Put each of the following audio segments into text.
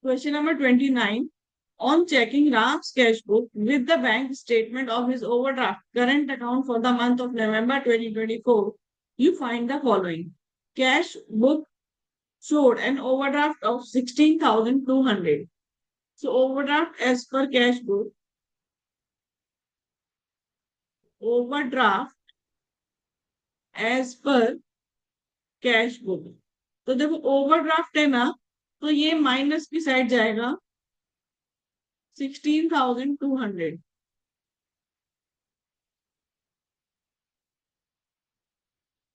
Question number 29. On checking Ram's cash book with the bank statement of his overdraft current account for the month of November 2024, you find the following. Cash book showed an overdraft of 16,200. So overdraft as per cash book, overdraft as per cash book. तो देखो overdraft है ना, तो ये minus की side जाएगा 16,200।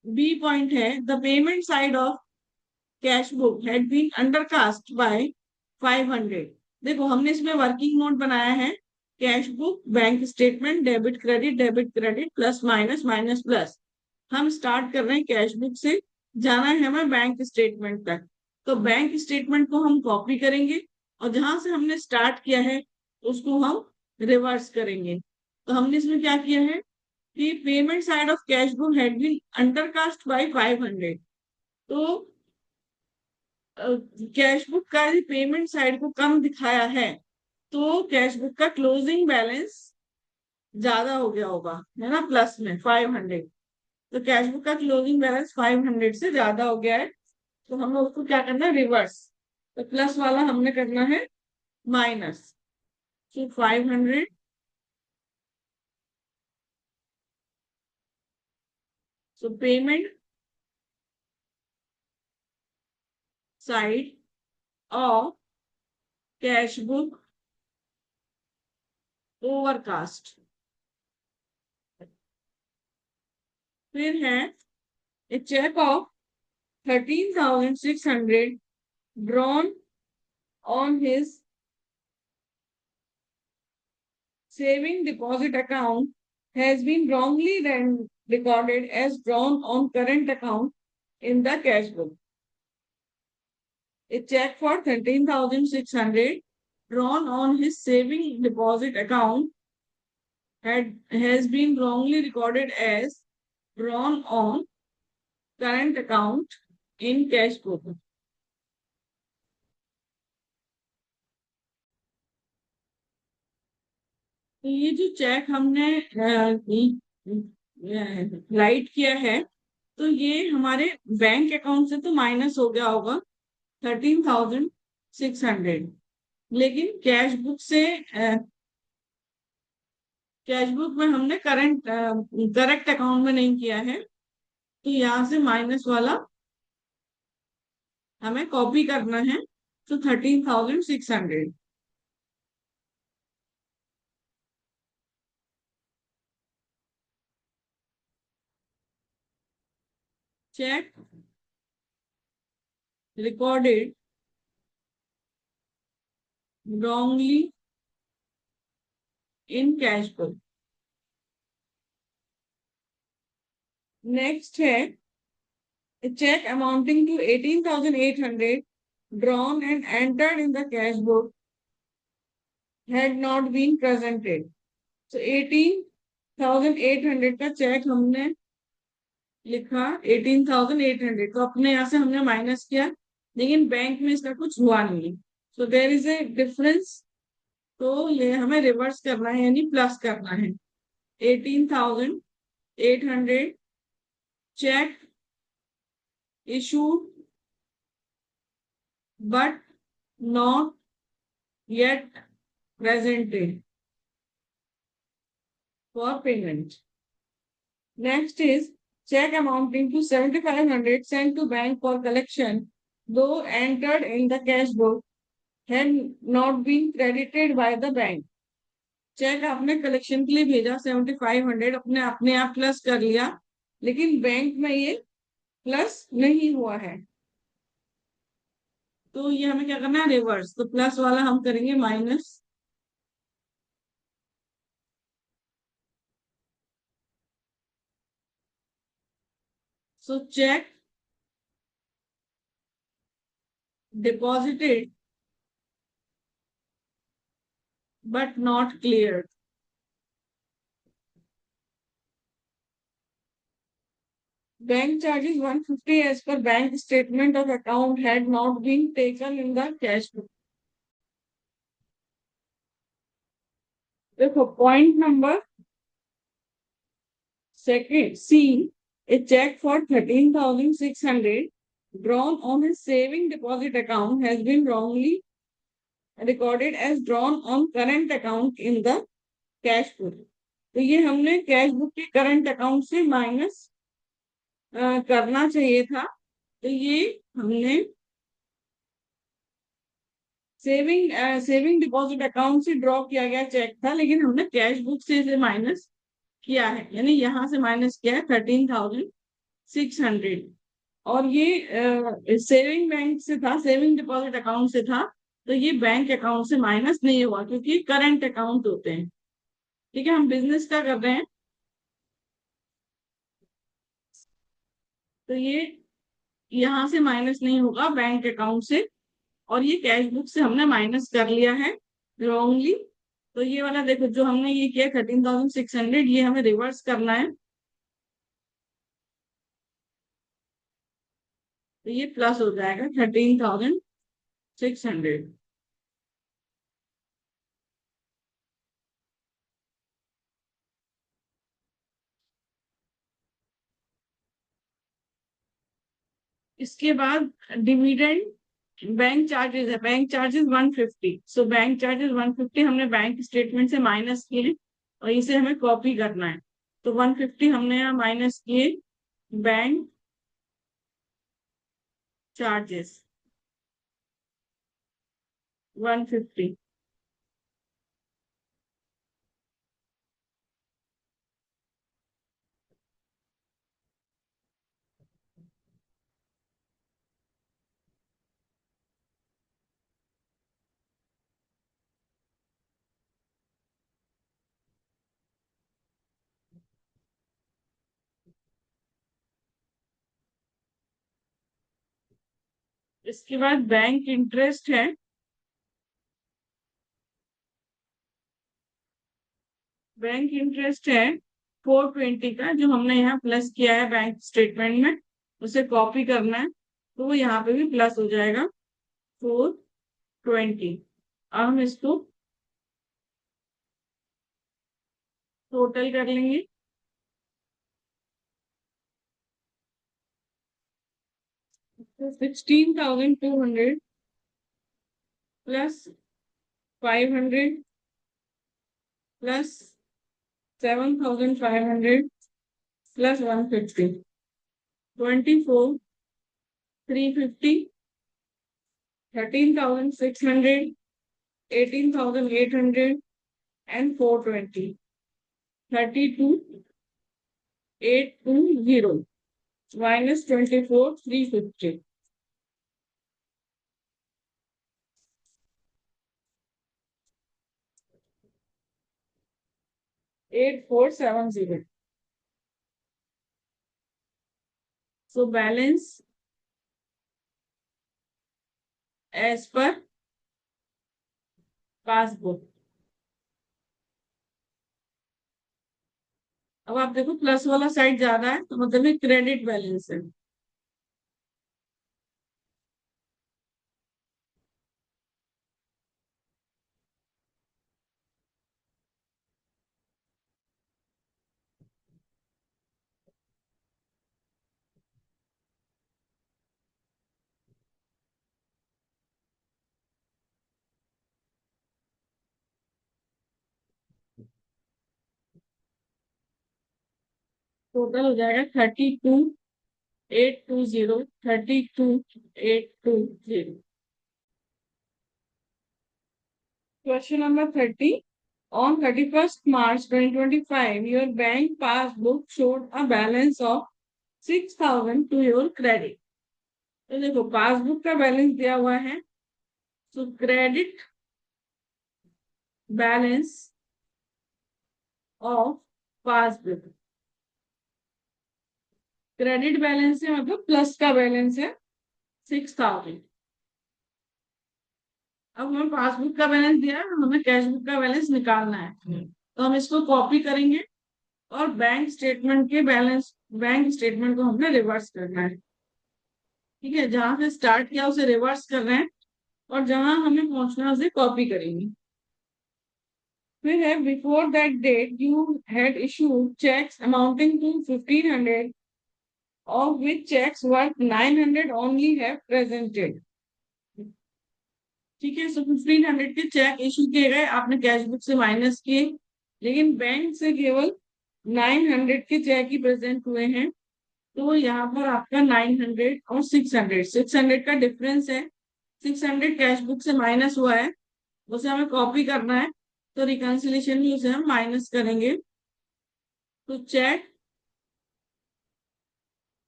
B point है the payment side of cash book had been undercast by 500। देखो हमने इसमें वर्किंग नोट बनाया है, cash book bank statement debit credit plus minus minus plus. हम स्टार्ट कर रहे हैं कैश बुक से, जाना है हमें बैंक स्टेटमेंट तक। तो बैंक स्टेटमेंट को हम कॉपी करेंगे और जहां से हमने स्टार्ट किया है उसको हम रिवर्स करेंगे। तो हमने इसमें क्या किया है कि payment side of cash book had been undercast by 500। तो कैश बुक का पेमेंट साइड को कम दिखाया है, तो कैश बुक का क्लोजिंग बैलेंस ज्यादा हो गया होगा, है ना, प्लस में 500। तो कैश बुक का क्लोजिंग बैलेंस 500 से ज्यादा हो गया है, तो हमें उसको क्या करना है, रिवर्स। तो प्लस वाला हमने करना है माइनस। तो 500 सो payment side of cash book overcast. फिर है ए check of 13,600 drawn on his saving deposit account has been wrongly recorded as drawn on current account in the cash book. A check for 13,600 drawn on his saving deposit account has been wrongly recorded as drawn on current account in cash book. तो ये जो check हमने right किया है, तो ये हमारे bank account से तो माइनस हो गया होगा 13,600, लेकिन कैश बुक से कैश बुक में हमने करेक्ट अकाउंट में नहीं किया है, तो यहाँ से माइनस वाला हमें कॉपी करना है। तो 13,600 check recorded wrongly in cash book। Next है a check amounting to 18,800 drawn and entered in the cash book had not been presented। so 18,800 का चेक हमने लिखा 18,800, तो अपने यहाँ से हमने माइनस किया, लेकिन बैंक में इसका कुछ हुआ नहीं। So there is a difference, तो ये हमें रिवर्स करना है यानी प्लस करना है। 18,800 check issued but not yet presented for payment। Next is check amounting to 7,500 sent to bank for collection, though entered in the cash book had not been credited by the bank। Cheque आपने collection के लिए भेजा 7,500, अपने अपने आप plus कर लिया, लेकिन बैंक में ये प्लस नहीं हुआ है, तो ये हमें क्या करना है, रिवर्स। तो प्लस वाला हम करेंगे minus. So check deposited but not cleared। Bank charges 150 as per bank statement of account had not been taken in the cash book। देखो point number second C, a cheque for 13,600 drawn on his saving deposit account has been wrongly recorded as drawn on current account in the cash book. तो ये हमने cash book के current account से minus करना चाहिए था। तो ये हमने सेविंग डिपॉजिट अकाउंट से ड्रॉ किया गया चेक था, लेकिन हमने कैश बुक से इसे माइनस किया है, यानी यहां से माइनस किया है 13,600। और ये सेविंग बैंक से था, सेविंग डिपॉजिट अकाउंट से था, तो ये बैंक अकाउंट से माइनस नहीं हुआ क्योंकि करंट अकाउंट होते हैं। ठीक है, हम बिजनेस का कर रहे हैं, तो ये यहाँ से माइनस नहीं होगा बैंक अकाउंट से। और ये कैश बुक से हमने माइनस कर लिया है रॉन्गली। तो ये वाला देखो, जो हमने ये किया 13,600, ये हमें रिवर्स करना है, तो ये प्लस हो जाएगा 13,600। इसके बाद डिविडेंड बैंक चार्जेस है, bank charges 150। So bank charges 150 हमने बैंक स्टेटमेंट से माइनस किए और इसे हमें कॉपी करना है। तो 150 हमने यहाँ माइनस किए बैंक चार्जेस 150। इसके बाद बैंक इंटरेस्ट है, बैंक इंटरेस्ट है 420 का, जो हमने यहाँ प्लस किया है बैंक स्टेटमेंट में, उसे कॉपी करना है। तो वो यहाँ पे भी प्लस हो जाएगा 420। अब हम इसको टोटल कर लेंगे। 16,200 plus 500 plus 7,500 plus 150, 24,350, 13,600, 18,800 and 420, 32,820 minus 24,350, 8,470। So balance as per passbook. अब आप देखो प्लस वाला साइड ज्यादा है, तो मतलब ये क्रेडिट बैलेंस है। टोटल हो जाएगा 32,820, 32,820। Question number 30। On 31st March 2025, your bank passbook showed a balance of 6,000 to your credit। तो देखो पासबुक का बैलेंस दिया हुआ है, तो credit balance of passbook, credit balance है मतलब प्लस का बैलेंस है 6,000। अब हमें पासबुक का बैलेंस दिया है, हमें कैशबुक का बैलेंस निकालना है। तो हम इसको कॉपी करेंगे और बैंक स्टेटमेंट को हमने रिवर्स करना है। ठीक है, जहां से स्टार्ट किया उसे रिवर्स कर रहे हैं और जहां हमें पहुंचना है उसे कॉपी करेंगे। फिर है before that date you had issued cheques amounting to 1500 of which checks worth 900 only have presented. ठीक है, सो 1500 के चेक इशू किए गए, आपने कैश बुक से माइनस किए, लेकिन बैंक से केवल 900 के चेक ही प्रेजेंट हुए हैं। तो यहाँ पर आपका 900 और 600 का डिफरेंस है। 600 कैश बुक से माइनस हुआ है, उसे हमें कॉपी करना है, तो रिकंसिलेशन में उसे हम माइनस करेंगे। तो check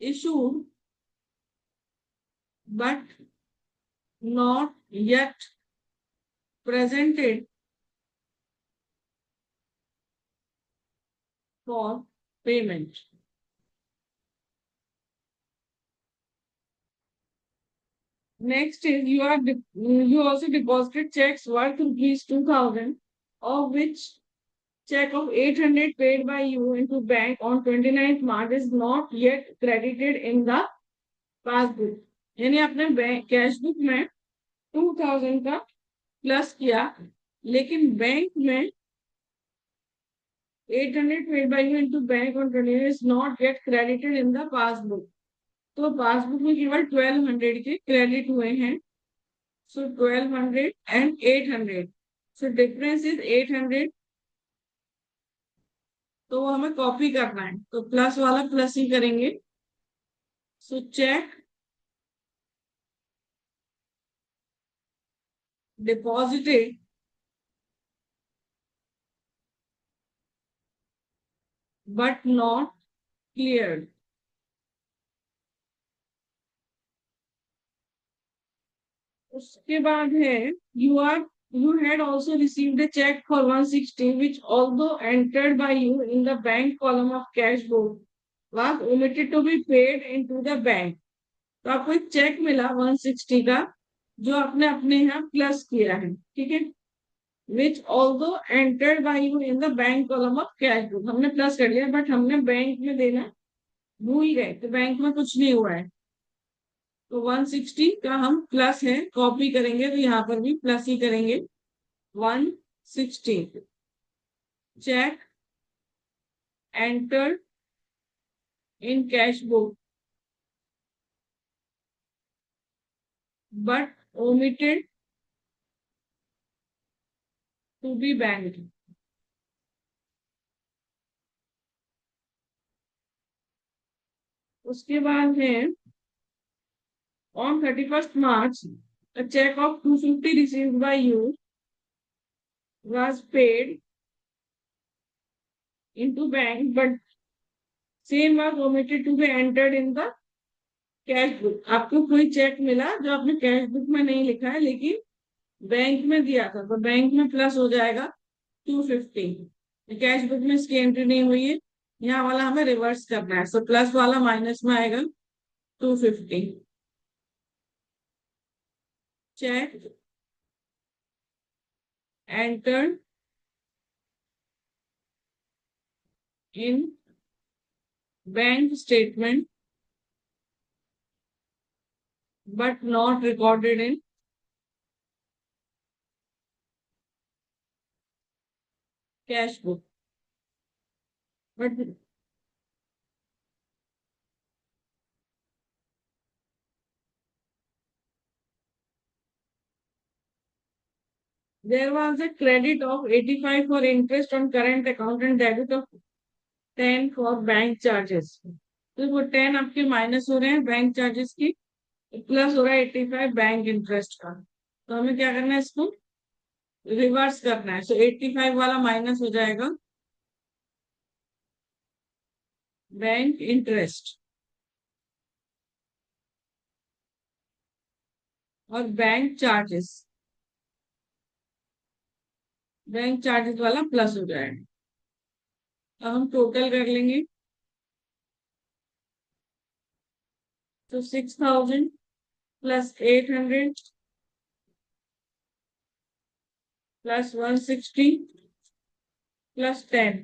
issued but not yet presented for payment. Next is you also deposited checks worth rupees 2000, of which check of 800 paid by you into bank on 29th March is not yet credited in the passbook. यानी आपने bank cash book में 2000 का plus किया, लेकिन bank में 800 paid by you into bank on 29 is not yet credited in the passbook. तो passbook में केवल 1200 के क्रेडिट हुए हैं। सो 1200 एंड 800, सो डिफरेंस इज 800। तो वो हमें कॉपी करना है, तो प्लस वाला प्लस ही करेंगे। So check deposited but not cleared. उसके बाद है you had also received a check for 160 which although entered by you in the bank column of cash book was omitted to be paid into the bank. तो आपको एक check मिला 160 का, जो आपने अपने यहाँ प्लस किया है, ठीक है। Which although entered by you in the bank column of cash book, हमने प्लस कर लिया बट हमने बैंक में देना भूल गए, तो बैंक में कुछ नहीं हुआ है। तो 160 का हम प्लस है कॉपी करेंगे, तो यहाँ पर भी प्लस ही करेंगे। 160 cheque entered in cash book but omitted to be bank. उसके बाद है on 31st March, a check of 250 received by you was paid into bank, but same was omitted to be entered in the cash book. आपको कोई check मिला जो आपने cash book में नहीं लिखा है लेकिन बैंक में दिया था, तो बैंक में प्लस हो जाएगा 250। कैश बुक में इसकी एंट्री नहीं हुई है, यहाँ वाला हमें रिवर्स करना है, सो प्लस वाला माइनस में आएगा 250। Cheque enter in bank statement but not recorded in cash book. But there was a credit of 85 for interest on current account and debit of 10 for bank charges. तो वो 10 आपके minus हो रहे हैं bank charges की, plus हो रहा है 85 बैंक इंटरेस्ट का। तो हमें क्या करना है, इसको रिवर्स करना है। सो 85 वाला माइनस हो जाएगा बैंक इंटरेस्ट, और बैंक चार्जेस वाला प्लस हो जाएगा। अब हम टोटल कर लेंगे, तो 6000 plus 800 plus 160 plus 10,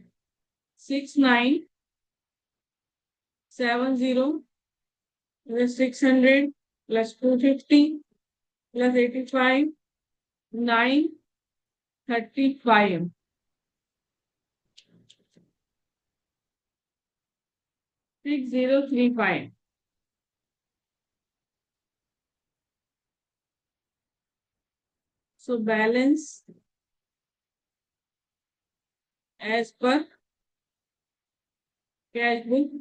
6970 plus 600 plus 250 plus 85 935। 6035. So balance as per cash book.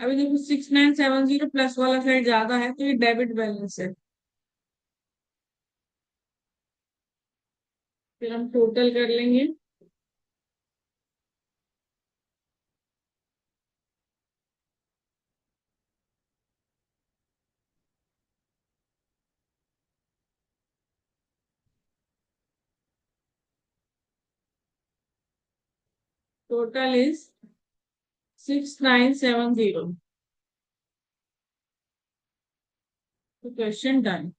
अभी देखो 6970 प्लस वाला साइड ज्यादा है तो ये डेबिट बैलेंस है। फिर हम टोटल कर लेंगे। Total is 6970। तो क्वेश्चन डन।